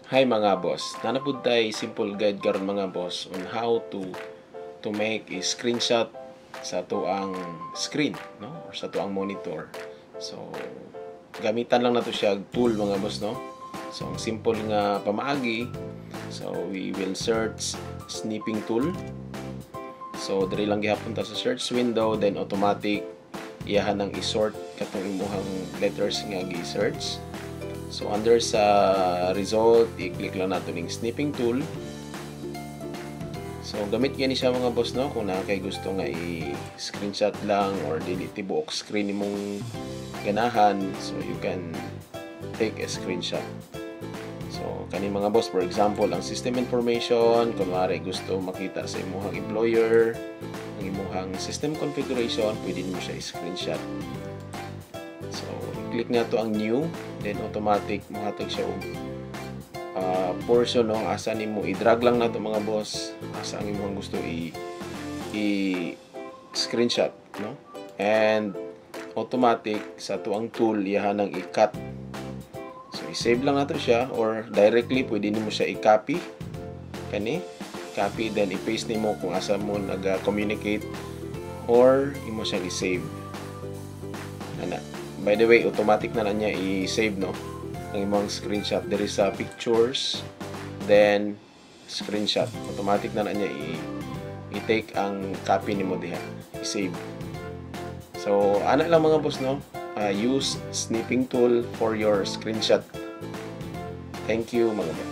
Hi mga boss, nanapod tay simple guide karon mga boss on how to make a screenshot sa tuang screen, no? Or sa tuang monitor. So gamitan lang nato siya tool mga boss, no? So ang simple nga pamaagi, so we will search snipping tool. So diri lang gihapon ta sa search window, then automatic iyahan nang i-sort katong imuhang letters nga gi-search. So under sa result, i-click lang nato ning snipping tool. So gamit gani siya mga boss, no, kung na kay gusto nga i-screenshot lang or dili tibuok screen nimong ganahan, so you can take a screenshot. So kani mga boss, for example, ang system information, kunwari gusto makita sa imong employer, ang imong system configuration, pwede mo siya i-screenshot. So click na to ang new, then automatic mohatag siya og portion, no, asa nimo i-drag lang nato mga boss asa ang imong gusto i-screenshot, no, and automatic sa tuang tool iyahan nang i-cut. So i-save lang nato siya, or directly pwede nimo siya i-copy kani, copy then i-paste nimo kung asa mo nag-communicate, or imo siyang i-save ana. By the way, automatic na niya i-save, no, ang imong screenshot. There is a pictures, then screenshot. Automatic na niya i-take ang copy nimo diha, i-save. So ana lang mga boss, no, use snipping tool for your screenshot. Thank you mga boss.